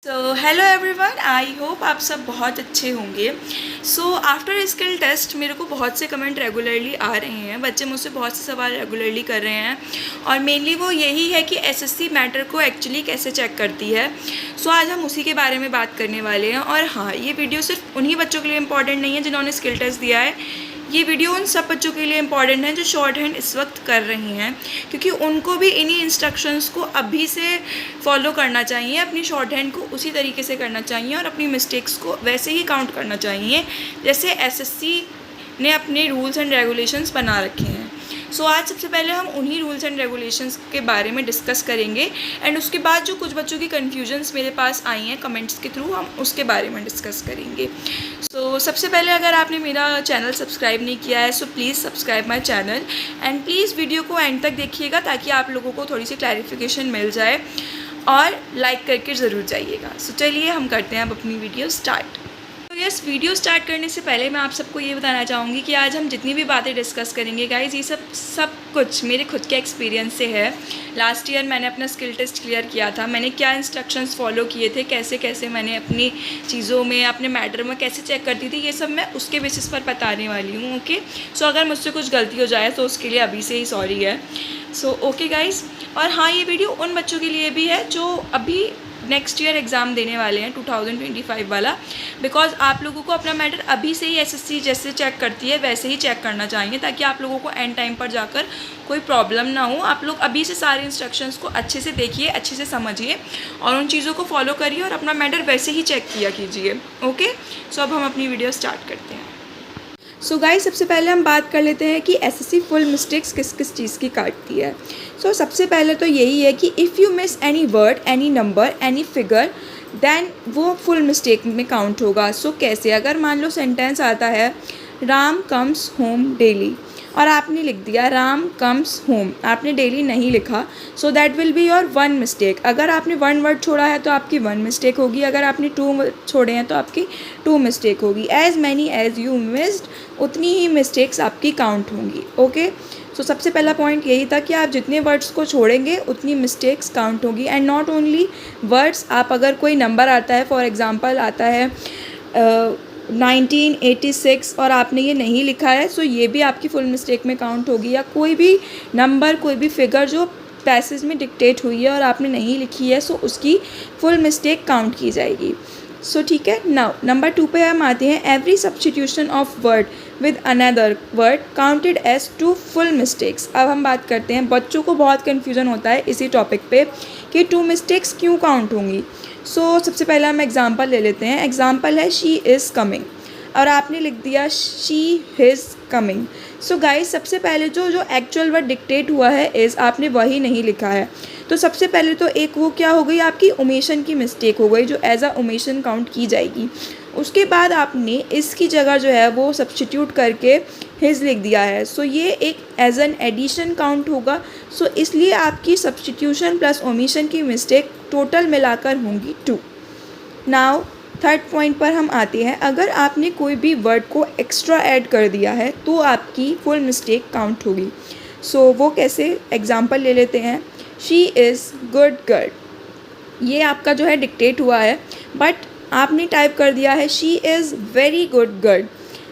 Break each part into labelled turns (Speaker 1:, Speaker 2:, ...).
Speaker 1: So hello everyone, I hope आप सब बहुत अच्छे होंगे। सो आफ्टर स्किल टेस्ट मेरे को बहुत से कमेंट रेगुलरली आ रहे हैं, बच्चे मुझसे बहुत से सवाल रेगुलरली कर रहे हैं और मेनली वो यही है कि एसएससी मैटर को एक्चुअली कैसे चेक करती है। सो आज हम उसी के बारे में बात करने वाले हैं। और हाँ, ये वीडियो सिर्फ उन्हीं बच्चों के लिए इम्पॉर्टेंट नहीं है जिन्होंने स्किल टेस्ट दिया है, ये वीडियो उन सब बच्चों के लिए इम्पॉर्टेंट है जो शॉर्ट हैंड इस वक्त कर रही हैं, क्योंकि उनको भी इन्हीं इंस्ट्रक्शंस को अभी से फॉलो करना चाहिए, अपनी शॉर्ट हैंड को उसी तरीके से करना चाहिए और अपनी मिस्टेक्स को वैसे ही काउंट करना चाहिए जैसे एसएससी ने अपने रूल्स एंड रेगुलेशंस बना रखे हैं। सो आज सबसे पहले हम उन्हीं रूल्स एंड रेगुलेशंस के बारे में डिस्कस करेंगे एंड उसके बाद जो कुछ बच्चों की कन्फ्यूजन्स मेरे पास आई हैं कमेंट्स के थ्रू, हम उसके बारे में डिस्कस करेंगे। सो सबसे पहले अगर आपने मेरा चैनल सब्सक्राइब नहीं किया है so please subscribe my channel and please video को एंड तक देखिएगा ताकि आप लोगों को थोड़ी सी क्लैरिफिकेशन मिल जाए और लाइक करके ज़रूर जाइएगा। सो चलिए हम करते हैं अब अपनी वीडियो स्टार्ट। तो यस, वीडियो स्टार्ट करने से पहले मैं आप सबको ये बताना चाहूँगी कि आज हम जितनी भी बातें डिस्कस करेंगे गाइज, ये सब कुछ मेरे खुद के एक्सपीरियंस से है। लास्ट ईयर मैंने अपना स्किल टेस्ट क्लियर किया था, मैंने क्या इंस्ट्रक्शंस फॉलो किए थे, कैसे कैसे मैंने अपनी चीज़ों में, अपने मैटर में कैसे चेक करती थी, ये सब मैं उसके बेसिस पर बताने वाली हूँ। ओके, सो अगर मुझसे कुछ गलती हो जाए तो उसके लिए अभी से ही सॉरी है। सो ओके गाइज, और हाँ, ये वीडियो उन बच्चों के लिए भी है जो अभी नेक्स्ट ईयर एग्ज़ाम देने वाले हैं 2025 वाला, बिकॉज आप लोगों को अपना मैटर अभी से ही एसएससी जैसे चेक करती है वैसे ही चेक करना चाहिए ताकि आप लोगों को एंड टाइम पर जाकर कोई प्रॉब्लम ना हो। आप लोग अभी से सारे इंस्ट्रक्शंस को अच्छे से देखिए, अच्छे से समझिए और उन चीज़ों को फॉलो करिए और अपना मैटर वैसे ही चेक किया कीजिए। ओके, सो अब हम अपनी वीडियो स्टार्ट करते हैं। सो गाइस, सबसे पहले हम बात कर लेते हैं कि एसएससी फुल मिस्टेक्स किस किस चीज़ की काटती है। सो सबसे पहले तो यही है कि if you miss any word, any number, any figure, then वो फुल मिस्टेक में काउंट होगा। सो कैसे? अगर मान लो सेंटेंस आता है राम कम्स होम डेली और आपने लिख दिया राम कम्स होम, आपने डेली नहीं लिखा, so that will be your one mistake. अगर आपने वन वर्ड छोड़ा है तो आपकी वन मिस्टेक होगी, अगर आपने टू छोड़े हैं तो आपकी टू मिस्टेक होगी। As many as you missed, उतनी ही मिस्टेक्स आपकी काउंट होंगी। ओके, सो सबसे पहला पॉइंट यही था कि आप जितने वर्ड्स को छोड़ेंगे उतनी मिस्टेक्स काउंट होगी। एंड नॉट ओनली वर्ड्स, आप अगर कोई नंबर आता है, फॉर एग्ज़ाम्पल आता है 1986 और आपने ये नहीं लिखा है, सो ये भी आपकी फुल मिस्टेक में काउंट होगी। या कोई भी नंबर, कोई भी फिगर जो पैसेज में डिक्टेट हुई है और आपने नहीं लिखी है, सो उसकी फुल मिस्टेक काउंट की जाएगी। सो ठीक है, नाउ नंबर 2 पे हम आते हैं। Every substitution of word with another word counted as two full mistakes. अब हम बात करते हैं, बच्चों को बहुत कन्फ्यूज़न होता है इसी टॉपिक पे कि टू मिस्टेक्स क्यों काउंट होंगी। सो सबसे पहले हम एग्जांपल ले लेते हैं। एग्जांपल है शी इज़ कमिंग और आपने लिख दिया she his coming. So guys, सबसे पहले जो एक्चुअल वर्ड डिक्टेट हुआ है इज़, आपने वही नहीं लिखा है, तो सबसे पहले तो एक वो क्या हो गई, आपकी ओमिशन की मिस्टेक हो गई जो एज अ ओमिशन काउंट की जाएगी। उसके बाद आपने इसकी जगह जो है वो सब्स्टिट्यूट करके हिज लिख दिया है, सो ये एक एज एन एडिशन काउंट होगा। सो इसलिए आपकी सब्स्टिट्यूशन प्लस ओमिशन की मिस्टेक टोटल मिलाकर होंगी 2। नाउ थर्ड पॉइंट पर हम आते हैं। अगर आपने कोई भी वर्ड को एक्स्ट्रा ऐड कर दिया है तो आपकी फुल मिस्टेक काउंट होगी। सो वो कैसे? एग्जांपल ले लेते हैं। शी इज़ गुड गर्ल, ये आपका जो है डिक्टेट हुआ है, बट आपने टाइप कर दिया है she is very good girl.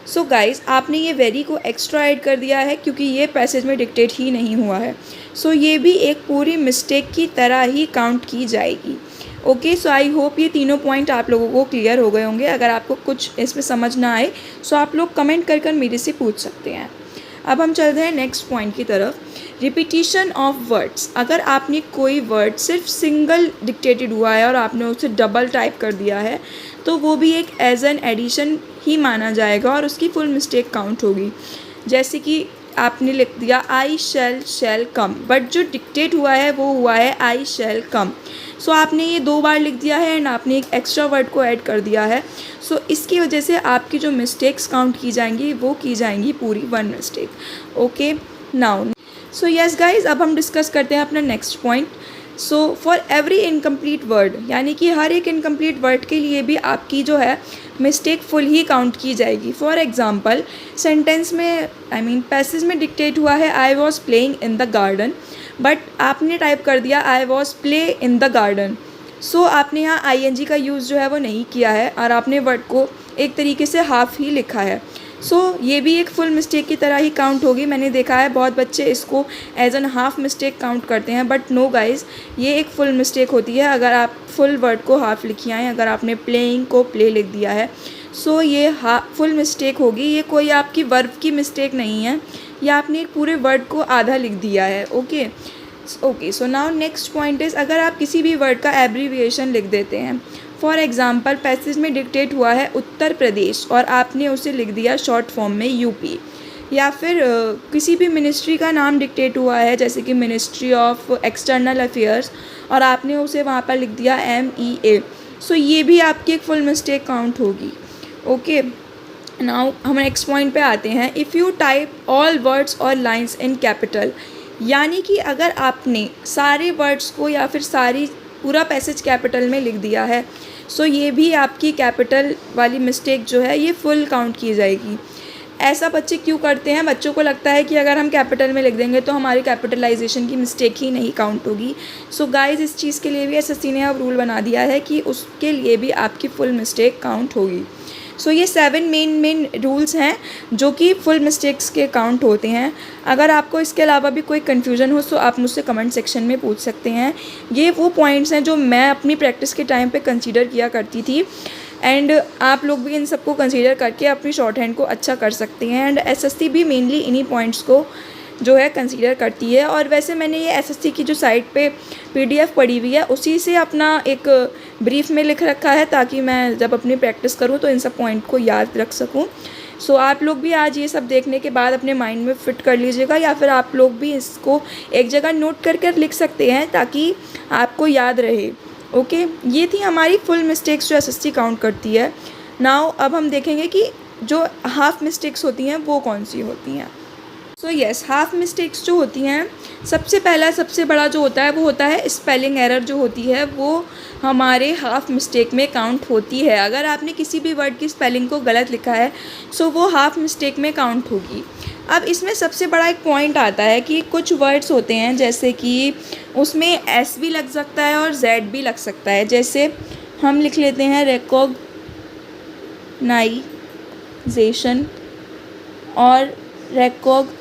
Speaker 1: So guys, आपने ये वेरी को एक्स्ट्रा ऐड कर दिया है क्योंकि ये पैसेज में डिक्टेट ही नहीं हुआ है। सो ये भी एक पूरी मिस्टेक की तरह ही काउंट की जाएगी। ओके, सो आई होप ये तीनों पॉइंट आप लोगों को क्लियर हो गए होंगे। अगर आपको कुछ इसमें समझ ना आए सो आप लोग कमेंट कर मेरे से पूछ सकते हैं। अब हम चलते हैं नेक्स्ट पॉइंट की तरफ। Repetition of words. अगर आपने कोई वर्ड सिर्फ सिंगल डिक्टेटेड हुआ है और आपने उसे डबल टाइप कर दिया है तो वो भी एक एज एन एडिशन ही माना जाएगा और उसकी फुल मिस्टेक काउंट होगी। जैसे कि आपने लिख दिया आई शैल कम, बट जो डिक्टेट हुआ है वो हुआ है आई शैल कम। सो आपने ये 2 बार लिख दिया है एंड आपने एक एक्स्ट्रा वर्ड को ऐड कर दिया है। सो इसकी वजह से आपकी जो मिस्टेक्स काउंट की जाएंगी वो की जाएंगी पूरी 1 mistake. Okay, now so yes guys, अब हम डिस्कस करते हैं अपना next point. So for every incomplete word, यानी कि हर एक इनकम्प्लीट वर्ड के लिए भी आपकी जो है मिस्टेक फुल ही काउंट की जाएगी। फॉर एग्जांपल, सेंटेंस में पैसेज में डिक्टेट हुआ है I was playing in the garden, but आपने टाइप कर दिया I was play in the garden. So आपने यहाँ आईएनजी का यूज़ जो है वो नहीं किया है और आपने वर्ड को एक तरीके से हाफ ही लिखा है। ये भी एक फुल मिस्टेक की तरह ही काउंट होगी। मैंने देखा है बहुत बच्चे इसको as an half mistake count करते हैं, बट नो गाइस, ये एक फुल मिस्टेक होती है अगर आप फुल वर्ड को हाफ लिखी आए। अगर आपने प्लेइंग को प्ले लिख दिया है ये फुल मिस्टेक होगी। ये कोई आपकी वर्ब की मिस्टेक नहीं है, या आपने एक पूरे वर्ड को आधा लिख दिया है। Okay, so now next point is, अगर आप किसी भी वर्ड का एब्रीविएशन लिख देते हैं, फॉर एग्ज़ाम्पल पैसेज में डिक्टेट हुआ है उत्तर प्रदेश और आपने उसे लिख दिया शॉर्ट फॉर्म में यूपी, या फिर किसी भी मिनिस्ट्री का नाम डिक्टेट हुआ है जैसे कि मिनिस्ट्री ऑफ एक्सटर्नल अफेयर्स और आपने उसे वहाँ पर लिख दिया MEA, ये भी आपकी एक फुल मिस्टेक काउंट होगी। ओके, नाउ हम नेक्स्ट पॉइंट पे आते हैं। If you type all words और लाइंस इन कैपिटल, यानी कि अगर आपने सारे वर्ड्स को या फिर पूरा पैसेज कैपिटल में लिख दिया है ये भी आपकी कैपिटल वाली मिस्टेक जो है ये फुल काउंट की जाएगी। ऐसा बच्चे क्यों करते हैं? बच्चों को लगता है कि अगर हम कैपिटल में लिख देंगे तो हमारी कैपिटलाइजेशन की मिस्टेक ही नहीं काउंट होगी। गाइस, इस चीज़ के लिए भी एसएससी ने अब रूल बना दिया है कि उसके लिए भी आपकी फुल मिस्टेक काउंट होगी। ये 7 मेन रूल्स हैं जो कि फुल मिस्टेक्स के काउंट होते हैं। अगर आपको इसके अलावा भी कोई कन्फ्यूज़न हो आप मुझसे कमेंट सेक्शन में पूछ सकते हैं। ये वो पॉइंट्स हैं जो मैं अपनी प्रैक्टिस के टाइम पे कंसीडर किया करती थी, एंड आप लोग भी इन सबको कंसीडर करके अपनी शॉर्ट हैंड को अच्छा कर सकते हैं। एंड एसएससी भी मेनली इन्हीं पॉइंट्स को जो है कंसीडर करती है। और वैसे मैंने ये एसएससी की जो साइट पे PDF पढ़ी हुई है उसी से अपना एक ब्रीफ में लिख रखा है, ताकि मैं जब अपनी प्रैक्टिस करूँ तो इन सब पॉइंट को याद रख सकूँ। आप लोग भी आज ये सब देखने के बाद अपने माइंड में फ़िट कर लीजिएगा, या फिर आप लोग भी इसको एक जगह नोट करके लिख सकते हैं ताकि आपको याद रहे। ओके, ये थी हमारी फुल मिस्टेक्स जो एसएससी काउंट करती है। नाउ अब हम देखेंगे कि जो हाफ मिस्टेक्स होती हैं वो कौन सी होती हैं। यस, हाफ मिस्टेक्स जो होती हैं, सबसे बड़ा जो होता है वो होता है स्पेलिंग एरर जो होती है वो हमारे हाफ मिस्टेक में काउंट होती है। अगर आपने किसी भी वर्ड की स्पेलिंग को गलत लिखा है वो हाफ मिस्टेक में काउंट होगी। अब इसमें सबसे बड़ा एक पॉइंट आता है कि कुछ वर्ड्स होते हैं जैसे कि उसमें S भी लग सकता है और Z भी लग सकता है। जैसे हम लिख लेते हैं रिकॉग्नाइजेशन और रिकॉग्नाइजेशन।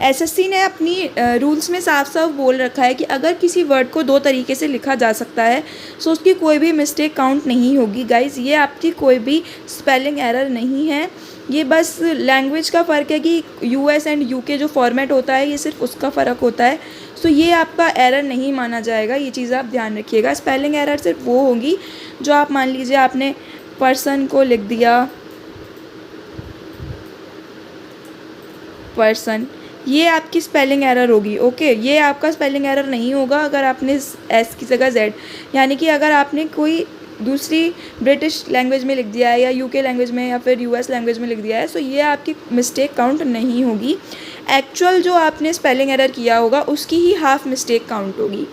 Speaker 1: एसएससी ने अपनी रूल्स में साफ साफ बोल रखा है कि अगर किसी वर्ड को 2 तरीके से लिखा जा सकता है उसकी कोई भी मिस्टेक काउंट नहीं होगी। गाइज़, ये आपकी कोई भी स्पेलिंग एरर नहीं है, ये बस लैंग्वेज का फ़र्क है कि US एंड UK जो फॉर्मेट होता है ये सिर्फ उसका फ़र्क होता है। ये आपका एरर नहीं माना जाएगा, ये चीज़ आप ध्यान रखिएगा। स्पेलिंग एरर सिर्फ वो होगी जो आप मान लीजिए आपने पर्सन को लिख दिया पर्सन, ये आपकी स्पेलिंग एरर होगी। ओके, ये आपका स्पेलिंग एरर नहीं होगा अगर आपने S की जगह Z, यानी कि अगर आपने कोई दूसरी ब्रिटिश लैंग्वेज में लिख दिया है या UK लैंग्वेज में या फिर US लैंग्वेज में लिख दिया है ये आपकी मिस्टेक काउंट नहीं होगी। एक्चुअल जो आपने स्पेलिंग एरर किया होगा उसकी ही हाफ मिस्टेक काउंट होगी।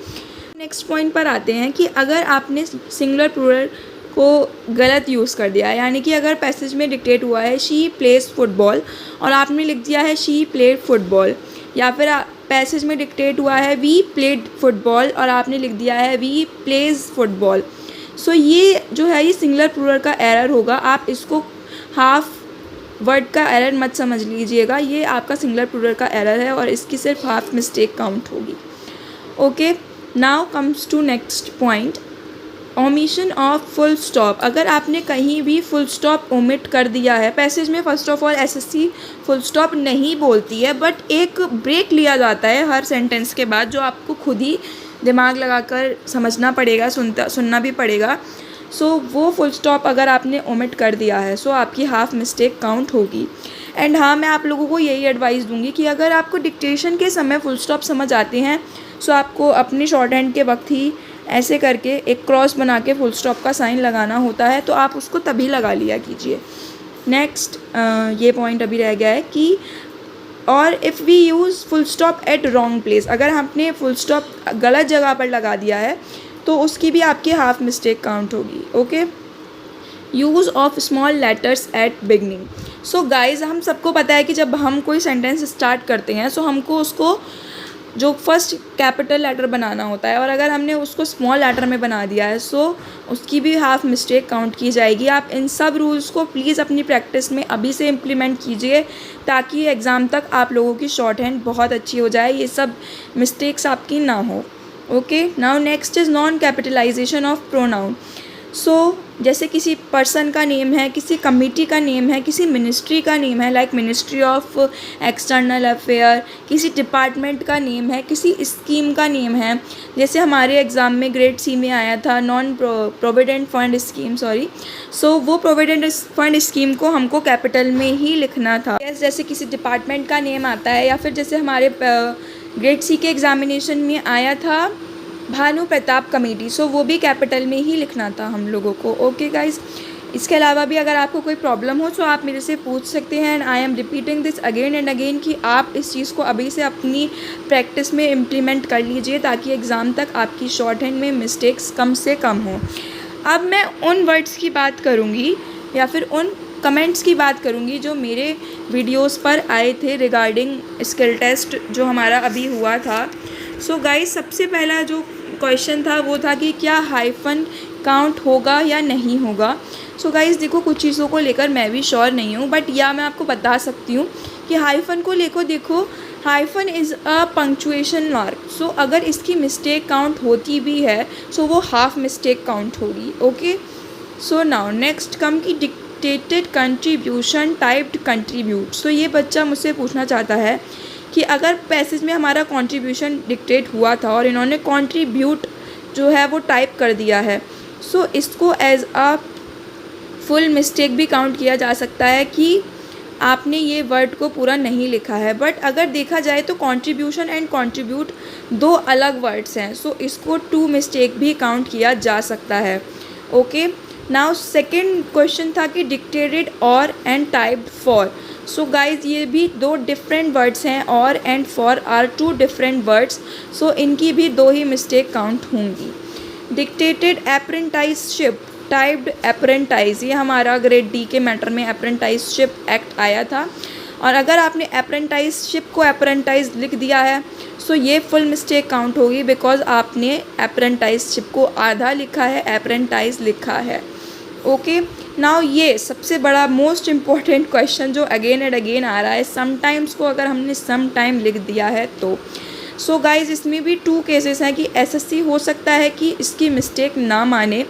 Speaker 1: नेक्स्ट पॉइंट पर आते हैं कि अगर आपने सिंगुलर प्लूरल को गलत यूज़ कर दिया है, यानी कि अगर पैसेज में डिक्टेट हुआ है शी प्लेज फुटबॉल और आपने लिख दिया है शी प्लेड फुटबॉल, या फिर पैसेज में डिक्टेट हुआ है वी प्लेड फुटबॉल और आपने लिख दिया है वी प्लेज फुटबॉल। ये जो है ये सिंगुलर प्लूरल का एरर होगा। आप इसको हाफ वर्ड का एरर मत समझ लीजिएगा, ये आपका सिंगुलर प्लूरल का एरर है और इसकी सिर्फ हाफ मिस्टेक काउंट होगी। Okay, now comes to next point, omission of full stop. अगर आपने कहीं भी फुल स्टॉप ओमिट कर दिया है, पैसेज में first of all SSC full stop नहीं बोलती है, बट एक ब्रेक लिया जाता है हर सेंटेंस के बाद जो आपको खुद ही दिमाग लगाकर समझना पड़ेगा, सुनना भी पड़ेगा। वो फुल स्टॉप अगर आपने ओमिट कर दिया है आपकी हाफ मिस्टेक काउंट होगी। एंड हाँ, मैं आप लोगों को यही एडवाइस दूंगी कि अगर आपको डिक्टेशन के समय फुल स्टॉप समझ आते हैं आपको अपनी शॉर्ट हैंड के वक्त ही ऐसे करके एक क्रॉस बना के फुल स्टॉप का साइन लगाना होता है, तो आप उसको तभी लगा लिया कीजिए। नेक्स्ट ये पॉइंट अभी रह गया है कि और if we use full stop at wrong place, अगर हमने फुल स्टॉप गलत जगह पर लगा दिया है तो उसकी भी आपकी हाफ मिस्टेक काउंट होगी। Okay, use of small letters eight beginning. Guys, हम सबको पता है कि जब हम कोई सेंटेंस स्टार्ट करते हैं हमको उसको जो फर्स्ट कैपिटल लेटर बनाना होता है, और अगर हमने उसको स्मॉल लेटर में बना दिया है सो उसकी भी हाफ मिस्टेक काउंट की जाएगी। आप इन सब रूल्स को प्लीज़ अपनी प्रैक्टिस में अभी से इम्प्लीमेंट कीजिए ताकि एग्ज़ाम तक आप लोगों की शॉर्ट हैंड बहुत अच्छी हो जाए, ये सब मिस्टेक्स आपकी ना हो। Okay, now next is non capitalization of pronoun. So जैसे किसी पर्सन का नेम है, किसी कमिटी का नेम है, किसी मिनिस्ट्री का नेम है, like ministry of external affair, किसी डिपार्टमेंट का नेम है, किसी स्कीम का नेम है। जैसे हमारे एग्ज़ाम में ग्रेड सी में आया था नॉन प्रोविडेंट फंड स्कीम, सो वो प्रोविडेंट फंड स्कीम को हमको कैपिटल में ही लिखना था। जैसे किसी डिपार्टमेंट का नेम आता है, या फिर जैसे हमारे ग्रेड सी के एग्ज़ामिनेशन में आया था भानु प्रताप कमेटी, सो वो भी कैपिटल में ही लिखना था हम लोगों को। ओके गाइज, इसके अलावा भी अगर आपको कोई प्रॉब्लम हो तो आप मेरे से पूछ सकते हैं, and I am repeating this again and again कि आप इस चीज़ को अभी से अपनी प्रैक्टिस में इम्प्लीमेंट कर लीजिए ताकि एग्ज़ाम तक आपकी शॉर्ट हैंड में मिस्टेक्स कम से कम हो। अब मैं उन वर्ड्स की बात करूँगी या फिर उन कमेंट्स की बात करूँगी जो मेरे वीडियोस पर आए थे रिगार्डिंग स्किल टेस्ट जो हमारा अभी हुआ था। सो गाइज, सबसे पहला जो क्वेश्चन था वो था कि क्या हाइफन काउंट होगा या नहीं होगा। सो गाइज देखो, कुछ चीज़ों को लेकर मैं भी श्योर नहीं हूँ, बट या मैं आपको बता सकती हूँ कि हाइफन को लेकर देखो, hyphen is a punctuation mark. So अगर इसकी मिस्टेक काउंट होती भी है सो वो हाफ मिस्टेक काउंट होगी। ओके, सो नाउ नेक्स्ट कम की dictated contribution typed contribute. So ये बच्चा मुझसे पूछना चाहता है कि अगर पैसेज में हमारा कंट्रीब्यूशन डिक्टेट हुआ था और इन्होंने कंट्रीब्यूट जो है वो टाइप कर दिया है, सो इसको एज अ फुल मिस्टेक भी काउंट किया जा सकता है कि आपने ये वर्ड को पूरा नहीं लिखा है। बट अगर देखा जाए तो कंट्रीब्यूशन एंड कंट्रीब्यूट दो अलग वर्ड्स हैं, सो इसको टू मिस्टेक भी काउंट किया जा सकता है। ओके, नाउ सेकेंड क्वेश्चन था कि डिक्टेटेड और and typed for. So guys ये भी दो डिफरेंट वर्ड्स हैं, और and for are two different words, so इनकी भी दो ही मिस्टेक काउंट होंगी। डिक्टेटेड अप्रेंटाइजशिप टाइप्ड अप्रेंटाइज, ये हमारा ग्रेड डी के मैटर में अप्रेंटाइजशिप एक्ट आया था, और अगर आपने अप्रेंटाइजशिप को अप्रेंटाइज लिख दिया है सो ये फुल मिस्टेक काउंट होगी बिकॉज आपने अप्रेंटाइजशिप को आधा लिखा है, अप्रेंटाइज लिखा है। ओके, नाउ ये सबसे बड़ा मोस्ट इम्पॉर्टेंट क्वेश्चन जो अगेन एंड अगेन आ रहा है, समटाइम्स को अगर हमने सम टाइम लिख दिया है तो। सो गाइज इसमें भी टू केसेस हैं कि एसएससी हो सकता है कि इसकी मिस्टेक ना माने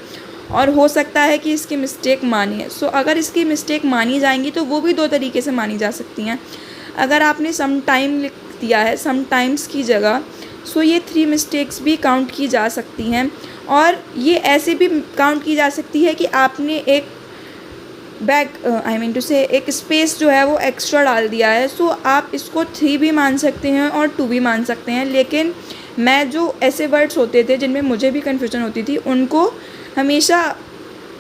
Speaker 1: और हो सकता है कि इसकी मिस्टेक माने। सो अगर इसकी मिस्टेक मानी जाएंगी तो वो भी दो तरीके से मानी जा सकती हैं। अगर आपने सम टाइम लिख दिया है सम टाइम्स की जगह, सो ये 3 मिस्टेक्स भी काउंट की जा सकती हैं, और ये ऐसे भी काउंट की जा सकती है कि आपने एक एक स्पेस जो है वो एक्स्ट्रा डाल दिया है, सो आप इसको 3 भी मान सकते हैं और 2 भी मान सकते हैं। लेकिन मैं जो ऐसे वर्ड्स होते थे जिनमें मुझे भी कन्फ्यूजन होती थी उनको हमेशा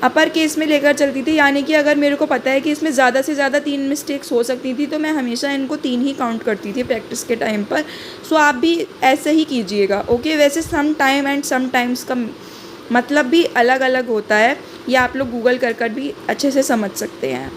Speaker 1: अपर केस में लेकर चलती थी, यानी कि अगर मेरे को पता है कि इसमें ज़्यादा से ज़्यादा 3 मिस्टेक्स हो सकती थी तो मैं हमेशा इनको 3 ही काउंट करती थी प्रैक्टिस के टाइम पर। सो आप भी ऐसे ही कीजिएगा। ओके, वैसे some time and some times का मतलब भी अलग अलग होता है, ये आप लोग गूगल कर भी अच्छे से समझ सकते हैं।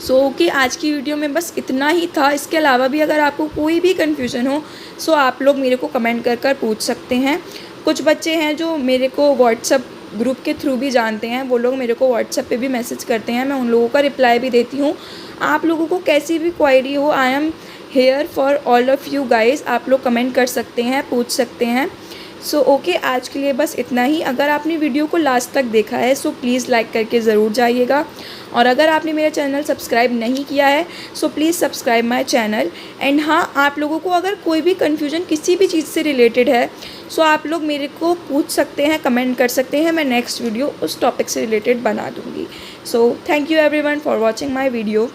Speaker 1: सो ओके, आज की वीडियो में बस इतना ही था। इसके अलावा भी अगर आपको कोई भी कन्फ्यूज़न हो सो आप लोग मेरे को कमेंट कर पूछ सकते हैं। कुछ बच्चे हैं जो मेरे को व्हाट्सएप ग्रुप के थ्रू भी जानते हैं, वो लोग मेरे को व्हाट्सएप पे भी मैसेज करते हैं, मैं उन लोगों का रिप्लाई भी देती हूँ। आप लोगों को कैसी भी क्वेरी हो, I am here for all of you guys. आप लोग कमेंट कर सकते हैं, पूछ सकते हैं। सो ओके, आज के लिए बस इतना ही। अगर आपने वीडियो को लास्ट तक देखा है सो प्लीज़ लाइक करके ज़रूर जाइएगा, और अगर आपने मेरा चैनल सब्सक्राइब नहीं किया है so please subscribe my channel. And हाँ, आप लोगों को अगर कोई भी कन्फ्यूजन किसी भी चीज़ से रिलेटेड है सो आप लोग मेरे को पूछ सकते हैं, कमेंट कर सकते हैं, मैं नेक्स्ट वीडियो उस टॉपिक से रिलेटेड बना दूँगी। So thank you everyone for watching my video.